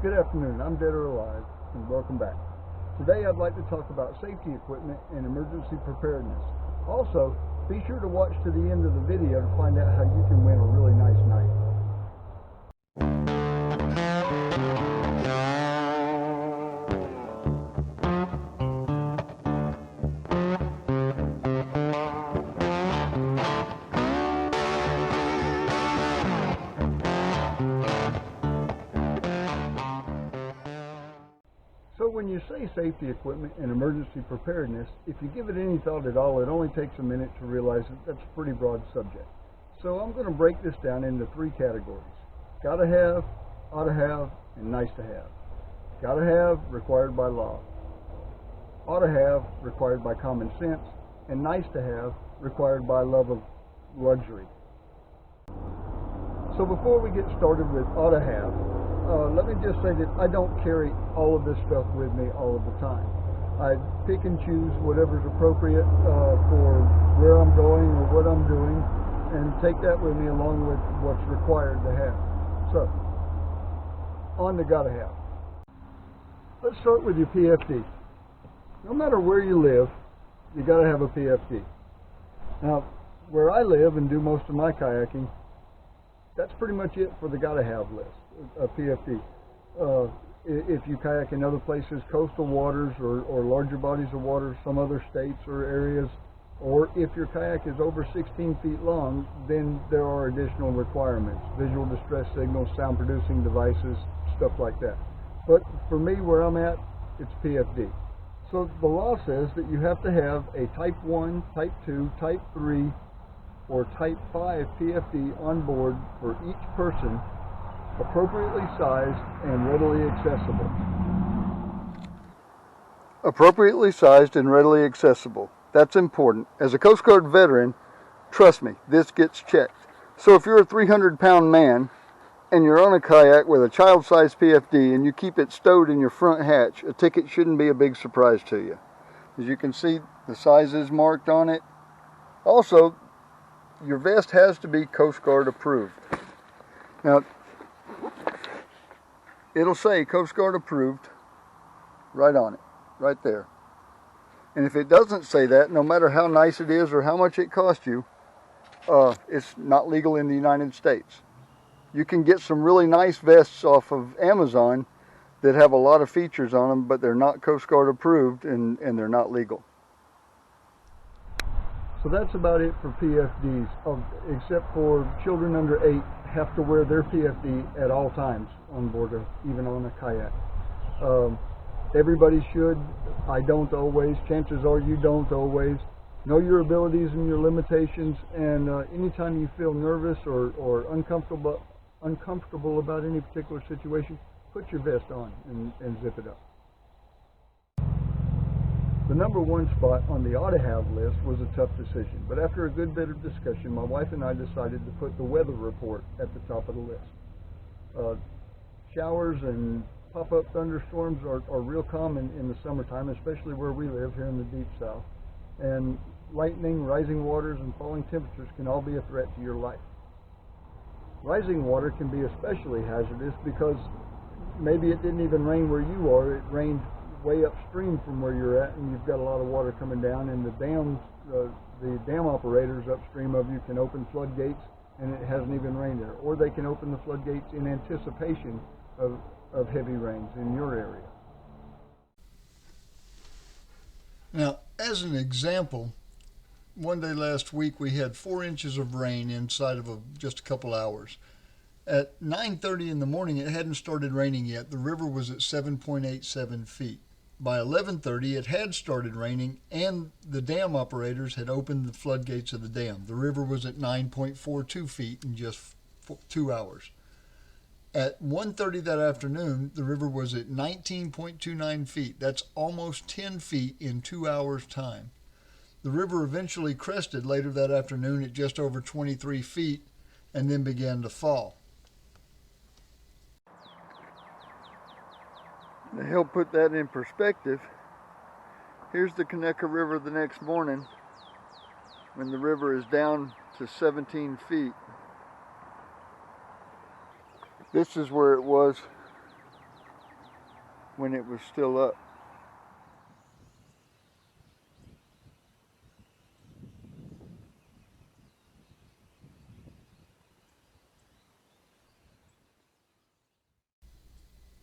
Good afternoon, I'm Dead or Alive, and welcome back. Today I'd like to talk about safety equipment and emergency preparedness. Also, be sure to watch to the end of the video to find out how you can win a really nice night. So when you say safety equipment and emergency preparedness, if you give it any thought at all, it only takes a minute to realize that that's a pretty broad subject. So I'm going to break this down into three categories. Gotta have, ought to have, and nice to have. Gotta have, required by law. Ought to have, required by common sense. And nice to have, required by love of luxury. So before we get started with ought to have, let me just say that I don't carry all of this stuff with me all of the time. I pick and choose whatever's appropriate for where I'm going or what I'm doing, and take that with me along with what's required to have. So, on to gotta have. Let's start with your PFD. No matter where you live, you gotta have a PFD. Now, where I live and do most of my kayaking, that's pretty much it for the gotta have list. A PFD. If you kayak in other places, coastal waters or larger bodies of water, some other states or areas, or if your kayak is over 16 feet long, then there are additional requirements. Visual distress signals, sound producing devices, stuff like that. But for me, where I'm at, it's PFD. So the law says that you have to have a Type 1, Type 2, Type 3, or Type 5 PFD on board for each person, appropriately sized and readily accessible. Appropriately sized and readily accessible. That's important. As a Coast Guard veteran, trust me, this gets checked. So if you're a 300-pound man and you're on a kayak with a child-sized PFD and you keep it stowed in your front hatch, a ticket shouldn't be a big surprise to you. As you can see, the size is marked on it. Also, your vest has to be Coast Guard approved. Now, it'll say Coast Guard approved right on it, right there. And if it doesn't say that, no matter how nice it is or how much it costs you, it's not legal in the United States. You can get some really nice vests off of Amazon that have a lot of features on them, but they're not Coast Guard approved and they're not legal. So that's about it for PFDs, except for children under 8 have to wear their PFD at all times on board, even on a kayak. Everybody should. I don't always. Chances are you don't always. Know your abilities and your limitations, and anytime you feel nervous or uncomfortable about any particular situation, put your vest on and zip it up. The number one spot on the ought to have list was a tough decision, but after a good bit of discussion, my wife and I decided to put the weather report at the top of the list. Showers and pop-up thunderstorms are real common in the summertime, especially where we live here in the deep south. And lightning, rising waters, and falling temperatures can all be a threat to your life. Rising water can be especially hazardous because maybe it didn't even rain where you are, it rained way upstream from where you're at, and you've got a lot of water coming down, and the dam operators upstream of you can open floodgates and it hasn't even rained there, or they can open the floodgates in anticipation of heavy rains in your area. Now, as an example, one day last week we had 4 inches of rain inside of just a couple hours. At 9:30 in the morning, it hadn't started raining yet. The river was at 7.87 feet. By 11:30, it had started raining, and the dam operators had opened the floodgates of the dam. The river was at 9.42 feet in just 2 hours. At 1:30 that afternoon, the river was at 19.29 feet. That's almost 10 feet in 2 hours' time. The river eventually crested later that afternoon at just over 23 feet and then began to fall. To help put that in perspective, here's the Conecuh River the next morning when the river is down to 17 feet. This is where it was when it was still up.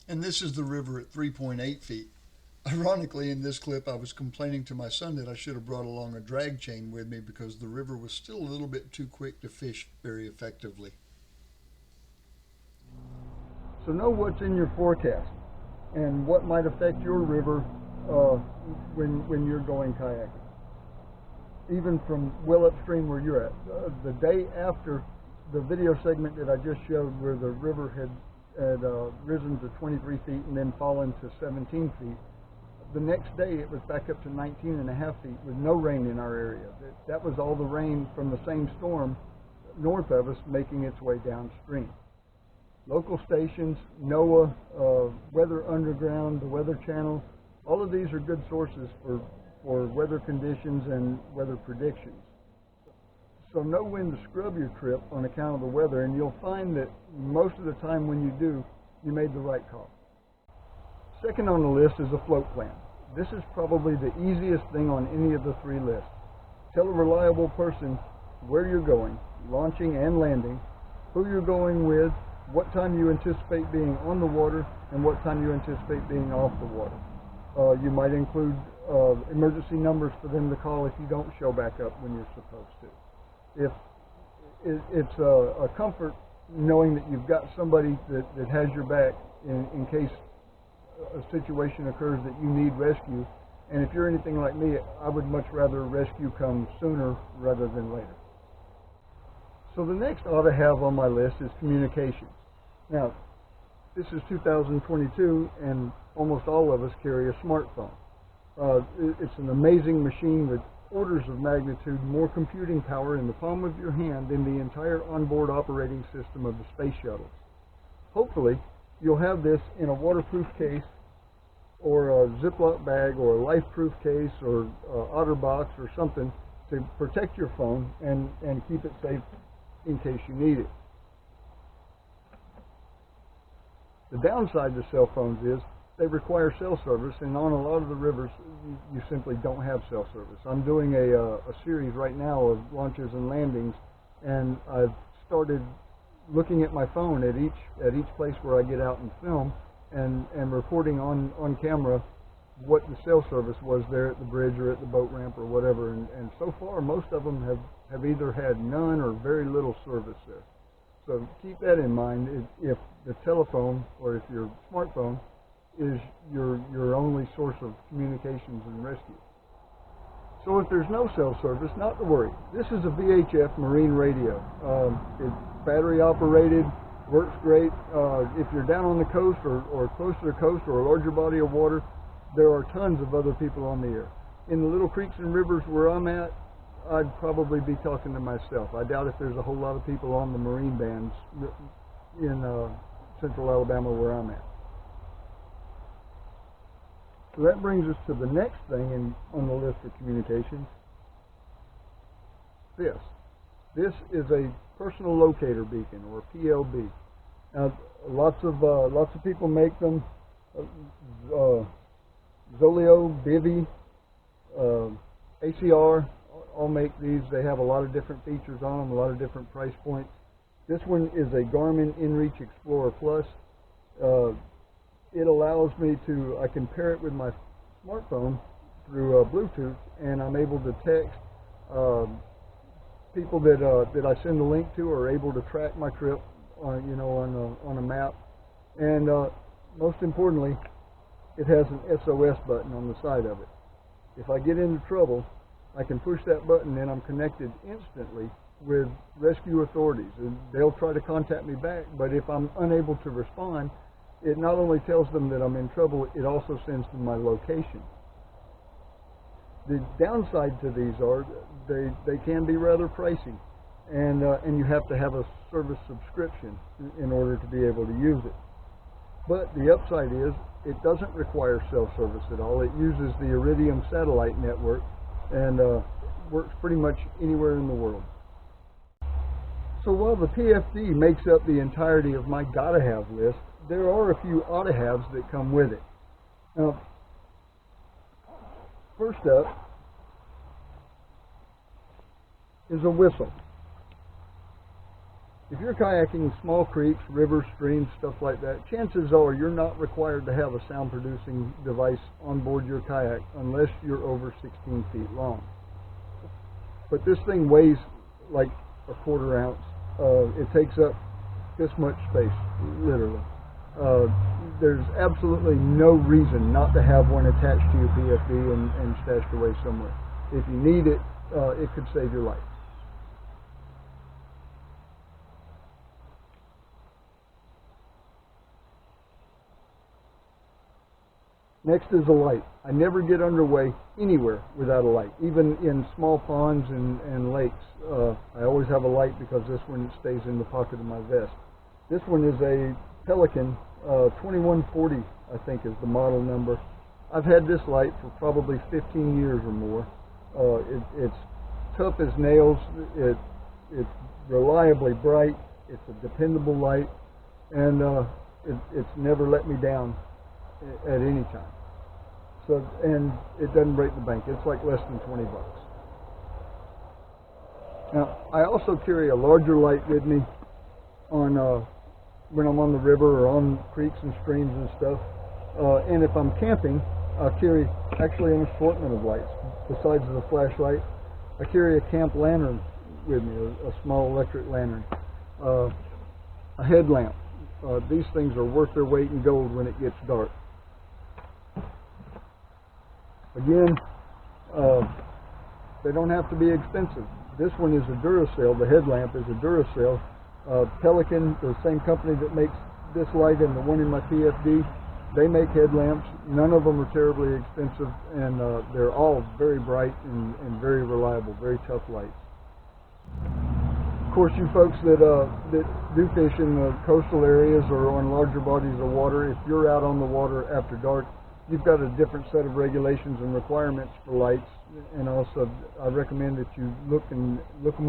And this is the river at 3.8 feet. Ironically, in this clip, I was complaining to my son that I should have brought along a drag chain with me because the river was still a little bit too quick to fish very effectively. So know what's in your forecast and what might affect your river when you're going kayaking. Even from well upstream where you're at. The day after the video segment that I just showed where the river had risen to 23 feet and then fallen to 17 feet, the next day it was back up to 19 and a half feet with no rain in our area. That was all the rain from the same storm north of us making its way downstream. Local stations, NOAA, Weather Underground, the Weather Channel, all of these are good sources for weather conditions and weather predictions. So know when to scrub your trip on account of the weather, and you'll find that most of the time when you do, you made the right call. Second on the list is a float plan. This is probably the easiest thing on any of the three lists. Tell a reliable person where you're going, launching and landing, who you're going with, what time you anticipate being on the water, and what time you anticipate being off the water. You might include emergency numbers for them to call if you don't show back up when you're supposed to. If it's a comfort knowing that you've got somebody that has your back in case a situation occurs that you need rescue. And if you're anything like me, I would much rather rescue come sooner rather than later. So the next ought to have on my list is communication. Now, this is 2022 and almost all of us carry a smartphone. It's an amazing machine with orders of magnitude more computing power in the palm of your hand than the entire onboard operating system of the space shuttle. Hopefully, you'll have this in a waterproof case or a Ziploc bag or a life-proof case or OtterBox or something to protect your phone and keep it safe in case you need it. The downside to cell phones is they require cell service, and on a lot of the rivers you simply don't have cell service. I'm doing a series right now of launches and landings, and I've started looking at my phone at each place where I get out and film and reporting on camera what the cell service was there at the bridge or at the boat ramp or whatever, and so far most of them have either had none or very little service there. So keep that in mind if the telephone or if your smartphone is your only source of communications and rescue. So if there's no cell service, not to worry. This is a VHF marine radio. It's battery operated, works great. If you're down on the coast or close to the coast or a larger body of water, there are tons of other people on the air. In the little creeks and rivers where I'm at, I'd probably be talking to myself. I doubt if there's a whole lot of people on the marine bands in central Alabama where I'm at. So that brings us to the next thing on the list of communications. This is a personal locator beacon, or PLB. Now, lots of people make them. Zoleo, Bivy, ACR, all make these. They have a lot of different features on them, a lot of different price points. This one is a Garmin InReach Explorer Plus. It allows me I can pair it with my smartphone through Bluetooth, and I'm able to text people that I send the link to are able to track my trip on a map. And most importantly, it has an SOS button on the side of it. If I get into trouble, I can push that button and I'm connected instantly with rescue authorities. And they'll try to contact me back, but if I'm unable to respond, it not only tells them that I'm in trouble, it also sends them my location. The downside to these are they can be rather pricey, and you have to have a service subscription in order to be able to use it. But the upside is it doesn't require cell service at all. It uses the Iridium satellite network and works pretty much anywhere in the world. So while the PFD makes up the entirety of my gotta have list, there are a few oughta haves that come with it. Now, first up is a whistle. If you're kayaking small creeks, rivers, streams, stuff like that, chances are you're not required to have a sound producing device on board your kayak unless you're over 16 feet long. But this thing weighs like a quarter ounce. It takes up this much space, literally. There's absolutely no reason not to have one attached to your PFD and stashed away somewhere. If you need it, it could save your life. Next is a light. I never get underway anywhere without a light, even in small ponds and lakes. I always have a light because this one stays in the pocket of my vest. This one is a Pelican 2140, I think is the model number. I've had this light for probably 15 years or more. It's tough as nails. It's reliably bright. It's a dependable light, and it's never let me down at any time. So, and it doesn't break the bank. It's like less than 20 bucks. Now, I also carry a larger light with me on when I'm on the river or on creeks and streams and stuff. And if I'm camping, I'll carry actually an assortment of lights. Besides the flashlight, I carry a camp lantern with me, a small electric lantern, a headlamp. These things are worth their weight in gold when it gets dark. Again, they don't have to be expensive. This one is a Duracell. The headlamp is a Duracell. Pelican, the same company that makes this light and the one in my PFD, they make headlamps. None of them are terribly expensive, and they're all very bright and very reliable, very tough lights. Of course, you folks that do fish in the coastal areas or on larger bodies of water, if you're out on the water after dark, you've got a different set of regulations and requirements for lights, and also I recommend that you look them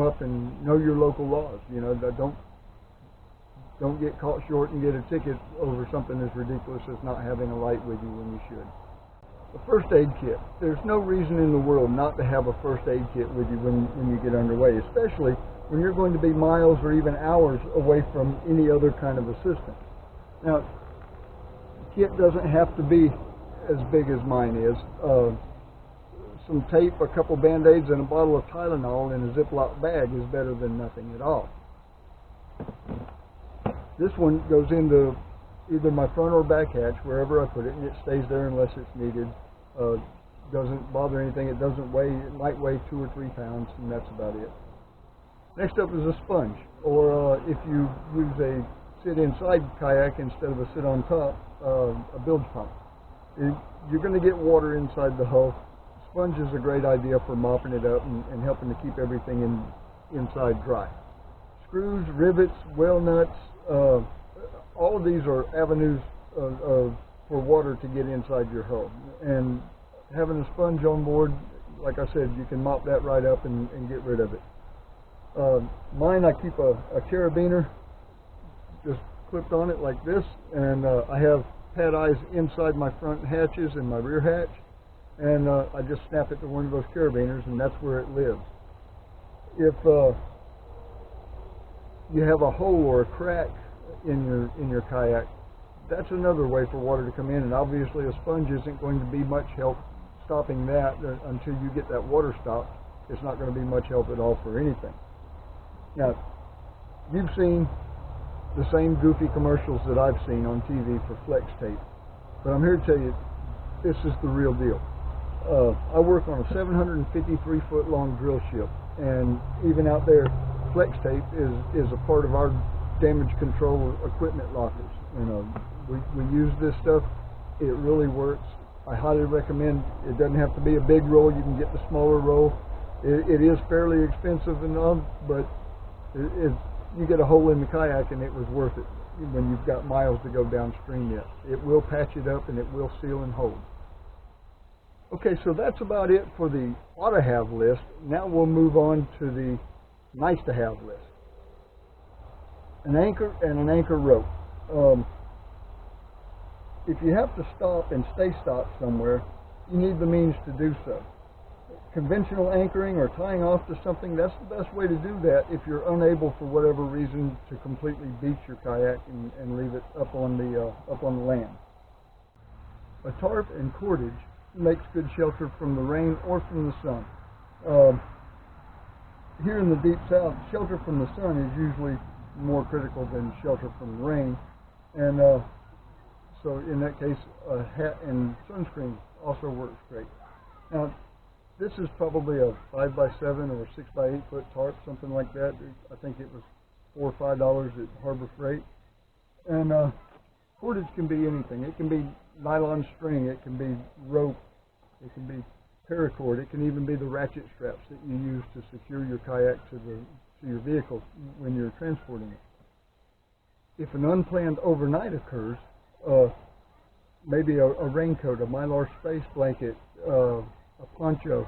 up and know your local laws. You know, don't get caught short and get a ticket over something as ridiculous as not having a light with you when you should. A first aid kit. There's no reason in the world not to have a first aid kit with you when you get underway, especially when you're going to be miles or even hours away from any other kind of assistance. Now, the kit doesn't have to be as big as mine is. Some tape, a couple Band-Aids, and a bottle of Tylenol in a Ziploc bag is better than nothing at all. This one goes into either my front or back hatch, wherever I put it, and it stays there unless it's needed. Doesn't bother anything. It doesn't weigh. It might weigh 2 or 3 pounds, and that's about it. Next up is a sponge, or if you use a sit inside kayak instead of a sit on top, a bilge pump. You're going to get water inside the hull. Sponge is a great idea for mopping it up and helping to keep everything inside dry. Screws, rivets, well nuts, all of these are avenues for water to get inside your hull. And having a sponge on board, like I said, you can mop that right up and get rid of it. Mine, I keep a carabiner just clipped on it like this, and I have pad eyes inside my front hatches and my rear hatch, and I just snap it to one of those carabiners, and that's where it lives. If you have a hole or a crack in your kayak, that's another way for water to come in, and obviously a sponge isn't going to be much help stopping that until you get that water stopped. It's not going to be much help at all for anything. Now, you've seen the same goofy commercials that I've seen on TV for flex tape, but I'm here to tell you, this is the real deal. I work on a 753-foot long drill ship, and even out there, flex tape is a part of our damage control equipment lockers. You know, we use this stuff. It really works. I highly recommend. It doesn't have to be a big roll. You can get the smaller roll. It is fairly expensive and all, but you get a hole in the kayak and it was worth it when you've got miles to go downstream yet. It will patch it up and it will seal and hold. Okay, so that's about it for the ought to have list. Now we'll move on to the nice to have list. An anchor and an anchor rope. If you have to stop and stay stopped somewhere, you need the means to do so. Conventional anchoring or tying off to something, that's the best way to do that if you're unable for whatever reason to completely beach your kayak and leave it up on the land. A tarp and cordage makes good shelter from the rain or from the sun. Here in the deep south, shelter from the sun is usually more critical than shelter from the rain, and so in that case, a hat and sunscreen also works great. Now, this is probably a 5x7 or 6x8 foot tarp, something like that. I think it was $4 or $5 at Harbor Freight. And cordage can be anything. It can be nylon string, it can be rope, it can be paracord, it can even be the ratchet straps that you use to secure your kayak to your vehicle when you're transporting it. If an unplanned overnight occurs, maybe a raincoat, a mylar space blanket, a poncho,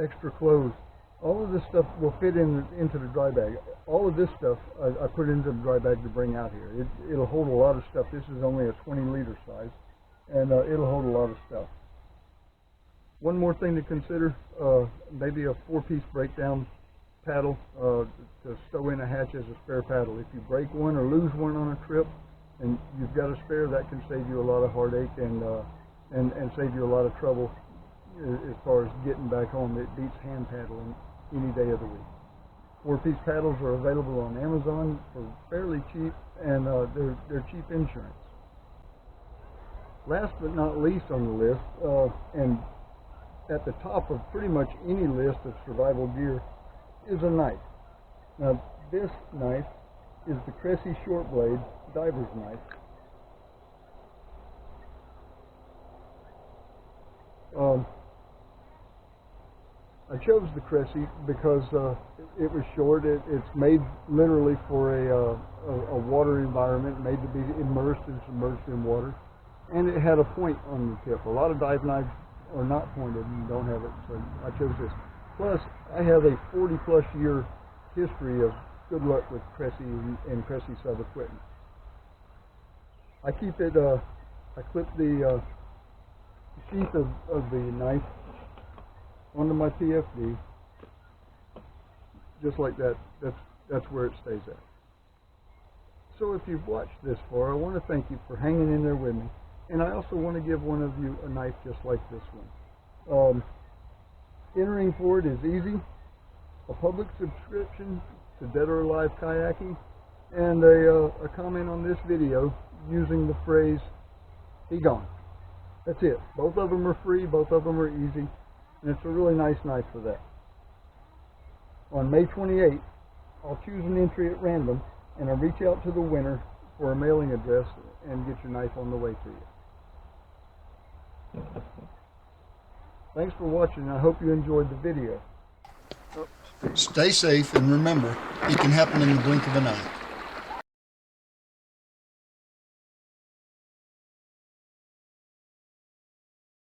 extra clothes, all of this stuff will fit into the dry bag. All of this stuff I put into the dry bag to bring out here. It'll hold a lot of stuff. This is only a 20-liter size, and it'll hold a lot of stuff. One more thing to consider, maybe a 4-piece breakdown paddle to stow in a hatch as a spare paddle. If you break one or lose one on a trip and you've got a spare, that can save you a lot of heartache and save you a lot of trouble as far as getting back home. It beats hand paddling any day of the week. 4-piece paddles are available on Amazon for fairly cheap, and they're cheap insurance. Last but not least on the list, and at the top of pretty much any list of survival gear, is a knife. Now, this knife is the Cressy Short Blade diver's knife. I chose the Cressy because it was short. It's made literally for a water environment, made to be immersed and submerged in water, and it had a point on the tip. A lot of dive knives are not pointed and don't have it, so I chose this. Plus, I have a 40-plus year history of good luck with Cressy and Cressy sub-equipment. I keep it, I clip the sheath of the knife onto my PFD, just like that. That's where it stays at. So if you've watched this far, I want to thank you for hanging in there with me, and I also want to give one of you a knife just like this one. Entering for it is easy. A public subscription to Dead or Alive Kayaking, and a comment on this video using the phrase, "He gone." That's it. Both of them are free, both of them are easy, and it's a really nice knife for that. On May 28th, I'll choose an entry at random, and I'll reach out to the winner for a mailing address and get your knife on the way to you. Thanks for watching. I hope you enjoyed the video. Stay safe, and remember, it can happen in the blink of an eye.